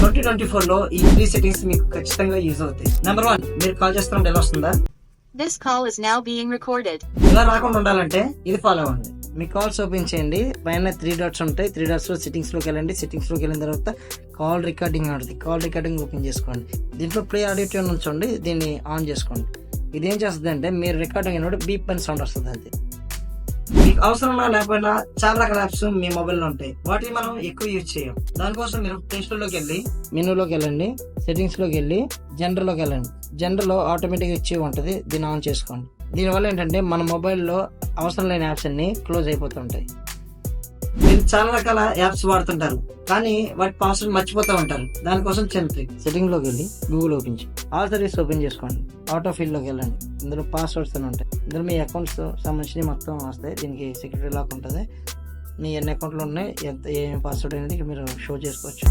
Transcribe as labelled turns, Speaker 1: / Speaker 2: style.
Speaker 1: 2024లో ఈ 3 సెట్టింగ్స్ మీకు ఖచ్చితంగా యూజ్ అవుతాయి. నెంబర్ 1, మీరు కాల్ చేస్తున్నప్పుడు ఎలా వస్తుందా?
Speaker 2: This call is now being recorded.
Speaker 1: ఇలా రాకుండా ఉండాలంటే ఇది ఫాలో అవ్వండి. మీ కాల్స్ ఓపెన్ చేయండి, పైన 3 డాట్స్ ఉంటాయి. 3 డాట్స్ లో సెట్టింగ్స్ లోకి వెళ్ళండి. సెట్టింగ్స్ లోకి వెళ్ళిన తర్వాత కాల్ రికార్డింగ్ ఉంటుంది. కాల్ రికార్డింగ్ ఓపెన్ చేసుకోండి. దీంట్లో ప్లే ఆడియో ట్యూన్ ఉంచండి, దీన్ని ఆన్ చేసుకోండి. ఇదేం చేస్తుంది అంటే మీరు రికార్డింగ్ అయినప్పుడు బీప్ అని సౌండ్ వస్తుంది. అది మీకు అవసరం లేకపోయినా చాలా రకాల యాప్స్ మీ మొబైల్లో ఉంటాయి. వాటిని మనం ఎక్కువ యూజ్ చేయం. దానికోసం మీరు ప్లే స్టోర్ లోకి వెళ్ళి మెనూలోకి వెళ్ళండి, సెట్టింగ్స్ లోకి వెళ్ళి జనరల్ లోకి వెళ్ళండి. జనరల్ లో ఆటోమేటిక్ ఇచ్చి ఉంటుంది, దీన్ని ఆన్ చేసుకోండి. దీనివల్ల ఏంటంటే మన మొబైల్లో అవసరం లేని యాప్స్ అన్ని క్లోజ్ అయిపోతుంటాయి. మీరు చాలా రకాల యాప్స్ వాడుతుంటారు, కానీ వాటి పాస్వర్డ్ మర్చిపోతూ ఉంటారు. దానికోసం చిన్న ట్రిక్. సెట్టింగ్ లోకి వెళ్ళి గూగుల్ ఓపెన్ చేయండి, ఆల్ సర్వీస్ ఓపెన్ చేసుకోండి, ఆటో ఫిల్ లోకి వెళ్ళండి. ఇందులో పాస్వర్డ్స్ అని ఉంటాయి. ఇందులో మీ అకౌంట్స్ సంబంధించి మొత్తం వస్తాయి. దీనికి సెక్యూరిటీ లాక్ ఉంటుంది. మీ ఎన్ని అకౌంట్లు ఉన్నాయి, ఏం పాస్వర్డ్ అనేది మీరు షో చేసుకోవచ్చు.